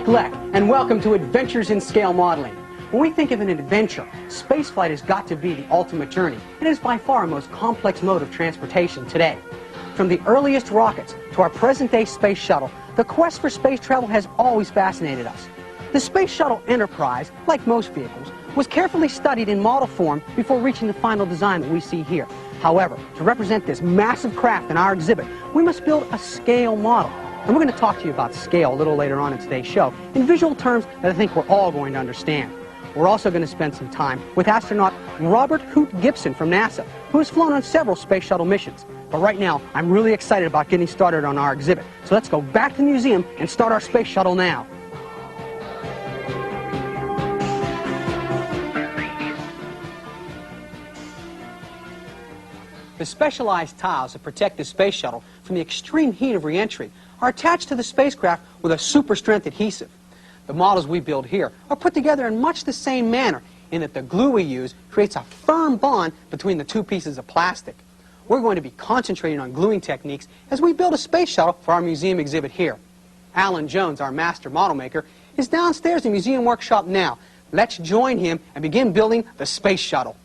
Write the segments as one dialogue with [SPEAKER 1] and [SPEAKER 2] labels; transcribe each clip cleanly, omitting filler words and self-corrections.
[SPEAKER 1] Mike Leck, and welcome to Adventures in Scale Modeling. When we think of an adventure, spaceflight has got to be the ultimate journey. It is by far our most complex mode of transportation today. From the earliest rockets to our present-day space shuttle, the quest for space travel has always fascinated us. The Space Shuttle Enterprise, like most vehicles, was carefully studied in model form before reaching the final design that we see here. However, to represent this massive craft in our exhibit, we must build a scale model. And we're going to talk to you about scale a little later on in today's show in visual terms that I think we're all going to understand. We're also going to spend some time with astronaut Robert Hoot Gibson from NASA, who has flown on several space shuttle missions. But right now, I'm really excited about getting started on our exhibit. So let's go back to the museum and start our space shuttle now. The specialized tiles that protect the space shuttle from the extreme heat of re-entry are attached to the spacecraft with a super-strength adhesive. The models we build here are put together in much the same manner in that the glue we use creates a firm bond between the two pieces of plastic. We're going to be concentrating on gluing techniques as we build a space shuttle for our museum exhibit here. Alan Jones, our master model maker, is downstairs in the museum workshop now. Let's join him and begin building the space shuttle.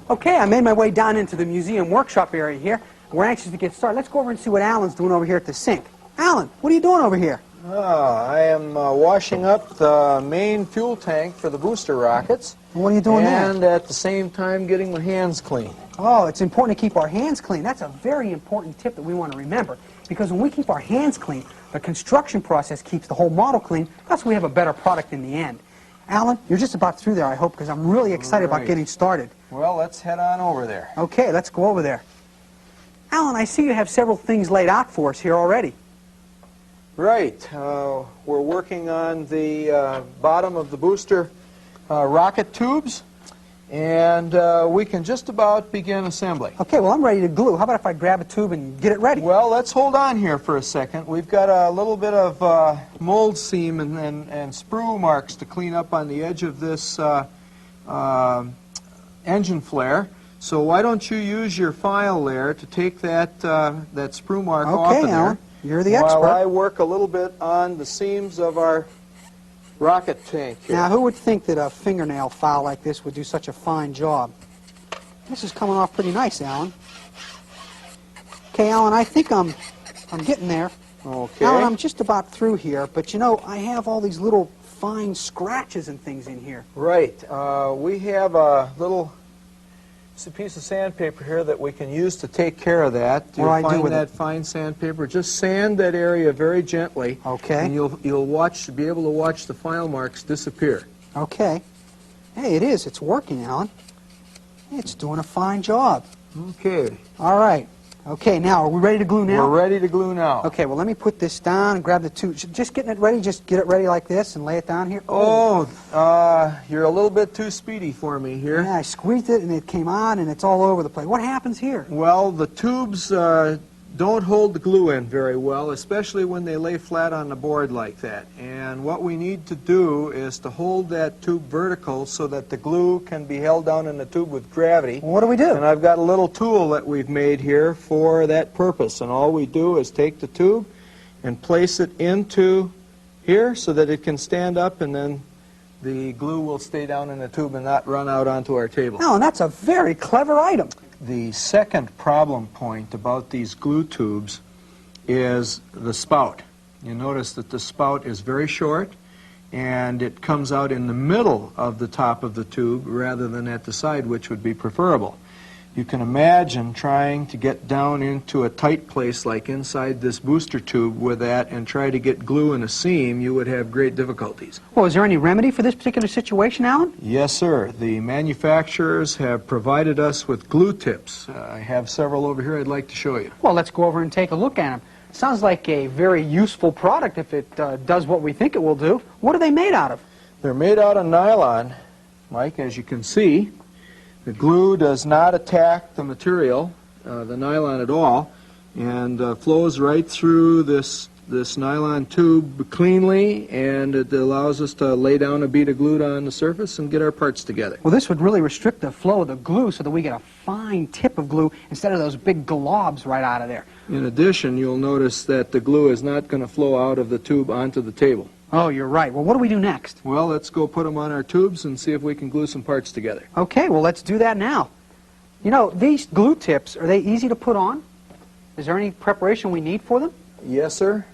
[SPEAKER 1] Okay, I made my way down into the museum workshop area here. We're anxious to get started. Let's go over and see what Alan's doing over here at the sink. Alan, what are you doing over here?
[SPEAKER 2] I am washing up the main fuel tank for the booster rockets.
[SPEAKER 1] What are you doing there?
[SPEAKER 2] And at the same time getting my hands clean.
[SPEAKER 1] Oh, it's important to keep our hands clean. That's a very important tip that we want to remember, because when we keep our hands clean, the construction process keeps the whole model clean, thus we have a better product in the end. Alan, you're just about through there, I hope, because I'm really excited about getting started.
[SPEAKER 2] Well, let's head on over there.
[SPEAKER 1] Okay, let's go over there. Alan, I see you have several things laid out for us here already.
[SPEAKER 2] Right. We're working on the bottom of the booster rocket tubes, and we can just about begin assembly.
[SPEAKER 1] Okay, well, I'm ready to glue. How about if I grab a tube and get it ready?
[SPEAKER 2] Well, let's hold on here for a second. We've got a little bit of mold seam and sprue marks to clean up on the edge of this engine flare. So why don't you use your file there to take that sprue mark off of there.
[SPEAKER 1] Alan, you're the expert.
[SPEAKER 2] While I work a little bit on the seams of our rocket tank here.
[SPEAKER 1] Now, who would think that a fingernail file like this would do such a fine job? This is coming off pretty nice, Alan. Okay, Alan, I think I'm getting there.
[SPEAKER 2] Okay.
[SPEAKER 1] Alan, I'm just about through here, but you know, I have all these little fine scratches and things in here.
[SPEAKER 2] Right. We have a little piece of sandpaper here that we can use to take care of that.
[SPEAKER 1] What do I do with
[SPEAKER 2] that fine sandpaper? Just sand that area very gently.
[SPEAKER 1] Okay.
[SPEAKER 2] And you'll be able to watch the file marks disappear.
[SPEAKER 1] Okay. Hey, it is. It's working, Alan. It's doing a fine job.
[SPEAKER 2] Okay.
[SPEAKER 1] All right. Okay, now, are we ready to glue now?
[SPEAKER 2] We're ready to glue now.
[SPEAKER 1] Okay, well, let me put this down and grab the tube. Just getting it ready, just get it ready like this and lay it down here.
[SPEAKER 2] Oh, you're a little bit too speedy for me here.
[SPEAKER 1] Yeah, I squeezed it and it came on and it's all over the place. What happens here?
[SPEAKER 2] Well, the tubes don't hold the glue in very well, especially when they lay flat on the board like that. And what we need to do is to hold that tube vertical so that the glue can be held down in the tube with gravity.
[SPEAKER 1] Well, what do we do?
[SPEAKER 2] And I've got a little tool that we've made here for that purpose. And all we do is take the tube and place it into here so that it can stand up, and then the glue will stay down in the tube and not run out onto our table.
[SPEAKER 1] Alan, that's a very clever item.
[SPEAKER 2] The second problem point about these glue tubes is the spout. You notice that the spout is very short, and it comes out in the middle of the top of the tube rather than at the side, which would be preferable. You can imagine trying to get down into a tight place like inside this booster tube with that and try to get glue in a seam. You would have great difficulties.
[SPEAKER 1] Well, is there any remedy for this particular situation, Alan?
[SPEAKER 2] Yes, sir. The manufacturers have provided us with glue tips. I have several over here I'd like to show you.
[SPEAKER 1] Well, let's go over and take a look at them. Sounds like a very useful product if it does what we think it will do. What are they made out of?
[SPEAKER 2] They're made out of nylon, Mike, as you can see. The glue does not attack the material, the nylon at all, and flows right through this this nylon tube cleanly, and it allows us to lay down a bead of glue on the surface and get our parts together.
[SPEAKER 1] Well, this would really restrict the flow of the glue so that we get a fine tip of glue instead of those big globs right out of there.
[SPEAKER 2] In addition, you'll notice that the glue is not going to flow out of the tube onto the table.
[SPEAKER 1] Oh, you're right. Well, what do we do next?
[SPEAKER 2] Well, let's go put them on our tubes and see if we can glue some parts together.
[SPEAKER 1] Okay, well, let's do that now. You know, these glue tips, are they easy to put on? Is there any preparation we need for them?
[SPEAKER 2] Yes, sir.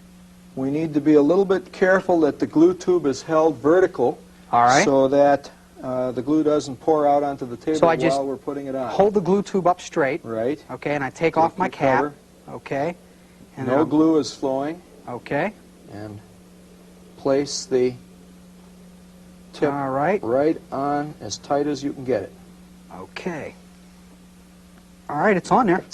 [SPEAKER 2] We need to be a little bit careful that the glue tube is held vertical.
[SPEAKER 1] All right.
[SPEAKER 2] So that the glue doesn't pour out onto the table while we're putting it on.
[SPEAKER 1] Hold the glue tube up straight.
[SPEAKER 2] Right.
[SPEAKER 1] Okay, and I take off my cap.
[SPEAKER 2] Cover.
[SPEAKER 1] Okay. And
[SPEAKER 2] no glue is flowing.
[SPEAKER 1] Okay.
[SPEAKER 2] And place the tip right on as tight as you can get it.
[SPEAKER 1] Okay. All right, it's on there.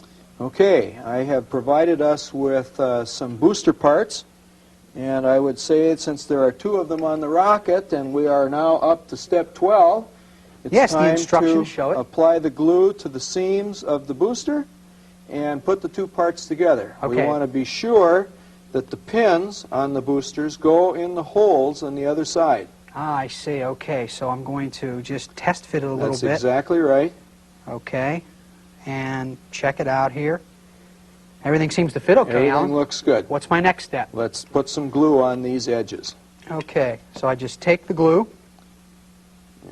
[SPEAKER 2] Okay, I have provided us with some booster parts, and I would say since there are 2 of them on the rocket and we are now up to step 12, it's
[SPEAKER 1] the instructions
[SPEAKER 2] time
[SPEAKER 1] show it.
[SPEAKER 2] to apply the glue to the seams of the booster and put the 2 parts together.
[SPEAKER 1] Okay.
[SPEAKER 2] We want to be sure that the pins on the boosters go in the holes on the other side.
[SPEAKER 1] Ah, I see. Okay, so I'm going to just test fit it a little bit.
[SPEAKER 2] That's exactly right.
[SPEAKER 1] Okay, and check it out here. Everything seems to fit okay,
[SPEAKER 2] Everything
[SPEAKER 1] Alan.
[SPEAKER 2] looks good.
[SPEAKER 1] What's my next step?
[SPEAKER 2] Let's put some glue on these edges.
[SPEAKER 1] Okay, so I just take the glue.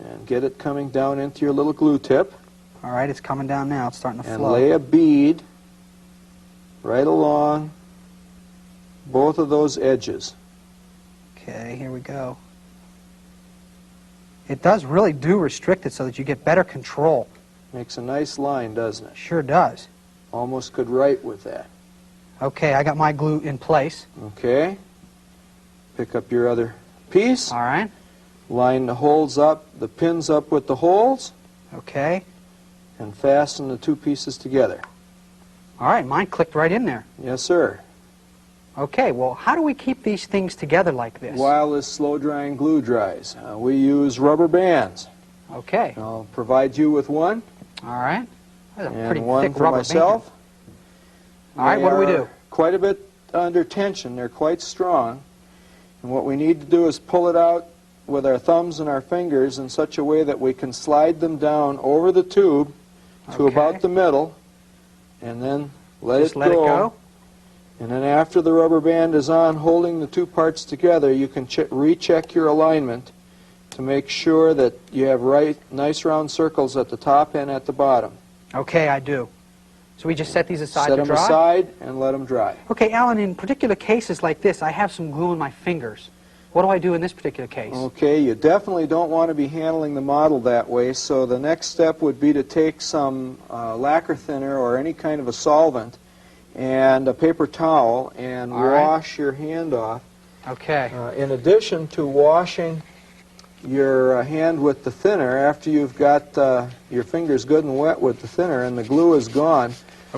[SPEAKER 2] And get it coming down into your little glue tip.
[SPEAKER 1] All right, it's coming down now. It's starting to flow.
[SPEAKER 2] And lay a bead right along both of those edges.
[SPEAKER 1] Okay, here we go. It does really restrict it so that you get better control.
[SPEAKER 2] Makes a nice line, doesn't it?
[SPEAKER 1] Sure does.
[SPEAKER 2] Almost could write with that.
[SPEAKER 1] Okay, I got my glue in place.
[SPEAKER 2] Okay. Pick up your other piece.
[SPEAKER 1] All right.
[SPEAKER 2] Line the holes up, the pins up with the holes.
[SPEAKER 1] Okay.
[SPEAKER 2] And fasten the 2 pieces together.
[SPEAKER 1] All right, mine clicked right in there.
[SPEAKER 2] Yes, sir.
[SPEAKER 1] Okay, well, how do we keep these things together like this?
[SPEAKER 2] While this slow-drying glue dries, we use rubber bands.
[SPEAKER 1] Okay.
[SPEAKER 2] I'll provide you with one.
[SPEAKER 1] All right. That's a pretty
[SPEAKER 2] and one
[SPEAKER 1] thick
[SPEAKER 2] for
[SPEAKER 1] rubber
[SPEAKER 2] myself.
[SPEAKER 1] band. All right, what do we do?
[SPEAKER 2] Quite a bit under tension. They're quite strong. And what we need to do is pull it out with our thumbs and our fingers in such a way that we can slide them down over the tube to about the middle, and then let it go. And then after the rubber band is on, holding the 2 parts together, you can recheck your alignment to make sure that you have nice round circles at the top and at the bottom.
[SPEAKER 1] Okay, I do. So we just set these aside to dry?
[SPEAKER 2] Set them aside and let them dry.
[SPEAKER 1] Okay, Alan, in particular cases like this, I have some glue in my fingers. What do I do in this particular case?
[SPEAKER 2] Okay, you definitely don't want to be handling the model that way, so the next step would be to take some lacquer thinner or any kind of a solvent and a paper towel and wash your hand off.
[SPEAKER 1] Okay.
[SPEAKER 2] In addition to washing your hand with the thinner, after you've got your fingers good and wet with the thinner and the glue is gone,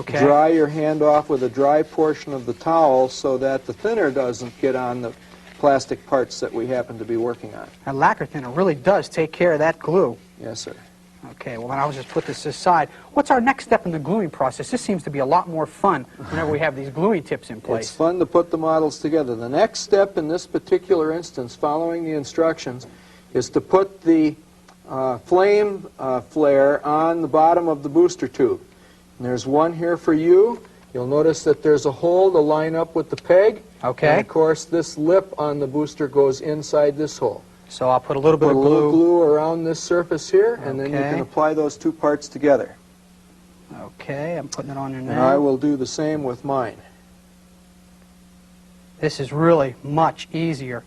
[SPEAKER 2] dry your hand off with a dry portion of the towel so that the thinner doesn't get on the plastic parts that we happen to be working on.
[SPEAKER 1] That lacquer thinner really does take care of that glue.
[SPEAKER 2] Yes, sir.
[SPEAKER 1] Okay, well then I'll just put this aside. What's our next step in the gluing process? This seems to be a lot more fun whenever we have these gluing tips in place.
[SPEAKER 2] It's fun to put the models together. The next step in this particular instance, following the instructions, is to put the flame flare on the bottom of the booster tube. And there's one here for you. You'll notice that there's a hole to line up with the peg.
[SPEAKER 1] Okay.
[SPEAKER 2] And of course, this lip on the booster goes inside this hole.
[SPEAKER 1] So I'll put a little bit of glue.
[SPEAKER 2] Put a little glue around this surface here, and then you can apply those 2 parts together.
[SPEAKER 1] Okay, I'm putting it on there now.
[SPEAKER 2] And I will do the same with mine.
[SPEAKER 1] This is really much easier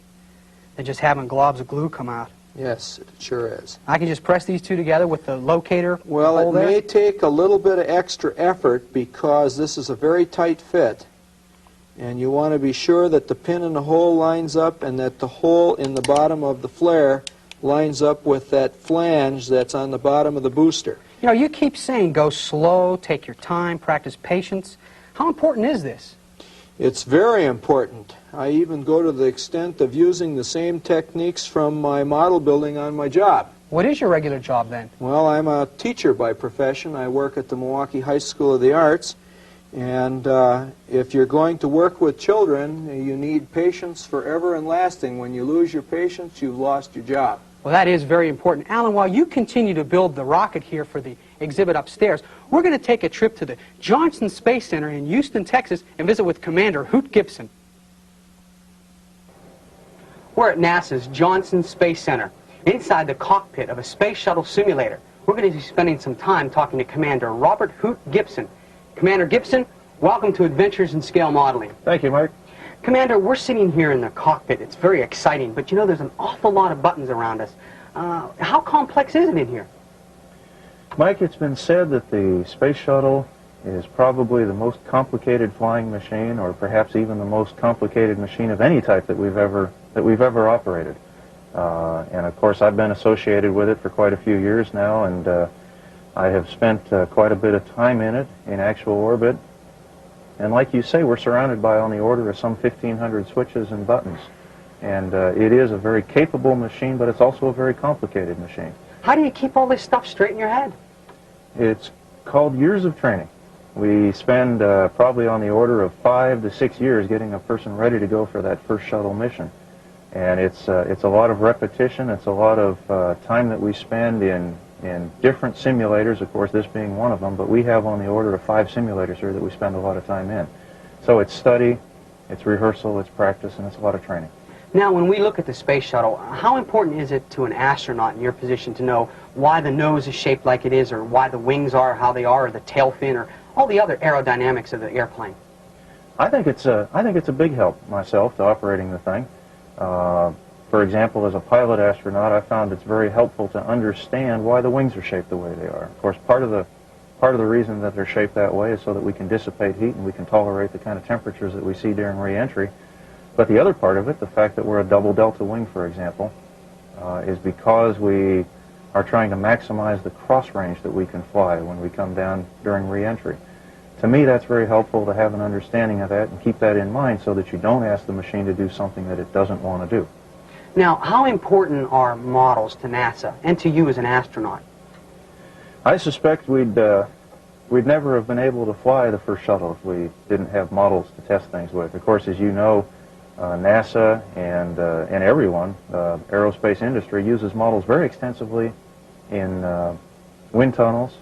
[SPEAKER 1] than just having globs of glue come out.
[SPEAKER 2] Yes, it sure is.
[SPEAKER 1] I can just press these 2 together with the locator
[SPEAKER 2] Well,
[SPEAKER 1] hole
[SPEAKER 2] it
[SPEAKER 1] there?
[SPEAKER 2] may take a little bit of extra effort because this is a very tight fit. And you want to be sure that the pin in the hole lines up and that the hole in the bottom of the flare lines up with that flange that's on the bottom of the booster.
[SPEAKER 1] You know, you keep saying go slow, take your time, practice patience. How important is this?
[SPEAKER 2] It's very important. I even go to the extent of using the same techniques from my model building on my job.
[SPEAKER 1] What is your regular job then?
[SPEAKER 2] Well, I'm a teacher by profession. I work at the Milwaukee High School of the Arts, And if you're going to work with children, you need patience forever and lasting. When you lose your patience, you've lost your job.
[SPEAKER 1] Well, that is very important. Alan, while you continue to build the rocket here for the exhibit upstairs, we're going to take a trip to the Johnson Space Center in Houston, Texas, and visit with Commander Hoot Gibson. We're at NASA's Johnson Space Center, inside the cockpit of a space shuttle simulator. We're going to be spending some time talking to Commander Robert Hoot Gibson. Commander Gibson, welcome to Adventures in Scale Modeling.
[SPEAKER 3] Thank you, Mike.
[SPEAKER 1] Commander, we're sitting here in the cockpit. It's very exciting, but you know there's an awful lot of buttons around us. How complex is it in here?
[SPEAKER 3] Mike, it's been said that the Space Shuttle is probably the most complicated flying machine, or perhaps even the most complicated machine of any type that we've ever operated. And of course, I've been associated with it for quite a few years now, and I have spent quite a bit of time in it, in actual orbit. And like you say, we're surrounded by on the order of some 1,500 switches and buttons. And it is a very capable machine, but it's also a very complicated machine.
[SPEAKER 1] How do you keep all this stuff straight in your head?
[SPEAKER 3] It's called years of training. We spend probably on the order of 5 to 6 years getting a person ready to go for that first shuttle mission. And it's a lot of repetition. It's a lot of time that we spend in different simulators, of course, this being one of them, but we have on the order of 5 simulators here that we spend a lot of time in. So it's study, it's rehearsal, it's practice, and it's a lot of training.
[SPEAKER 1] Now, when we look at the space shuttle, how important is it to an astronaut in your position to know why the nose is shaped like it is, or why the wings are how they are, or the tail fin, or all the other aerodynamics of the airplane?
[SPEAKER 3] I think it's a big help myself to operating the thing. For example, as a pilot astronaut, I found it's very helpful to understand why the wings are shaped the way they are. Of course, part of the reason that they're shaped that way is so that we can dissipate heat and we can tolerate the kind of temperatures that we see during re-entry. But the other part of it, the fact that we're a double delta wing, for example, is because we are trying to maximize the cross range that we can fly when we come down during re-entry. To me, that's very helpful to have an understanding of that and keep that in mind so that you don't ask the machine to do something that it doesn't want to do.
[SPEAKER 1] Now, how important are models to NASA and to you as an astronaut?
[SPEAKER 3] I suspect we'd never have been able to fly the first shuttle if we didn't have models to test things with. Of course, as you know, NASA and everyone, aerospace industry, uses models very extensively in wind tunnels.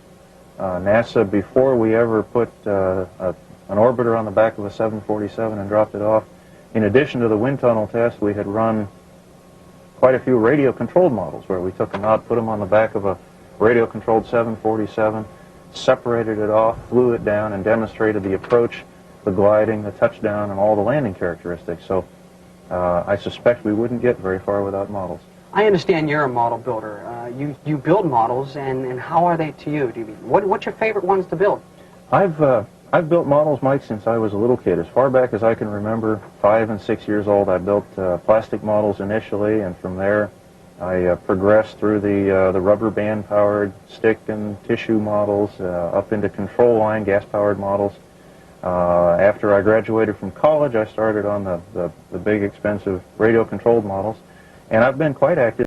[SPEAKER 3] NASA, before we ever put an orbiter on the back of a 747 and dropped it off, in addition to the wind tunnel test, we had run quite a few radio-controlled models where we took them out, put them on the back of a radio-controlled 747, separated it off, flew it down, and demonstrated the approach, the gliding, the touchdown, and all the landing characteristics. So I suspect we wouldn't get very far without models.
[SPEAKER 1] I understand you're a model builder. You build models, and how are they to you? What's your favorite ones to build?
[SPEAKER 3] I've built models, Mike, since I was a little kid. As far back as I can remember, 5 and 6 years old, I built plastic models initially, and from there I progressed through the rubber band-powered stick and tissue models up into control line gas-powered models. After I graduated from college, I started on the big, expensive radio-controlled models, and I've been quite active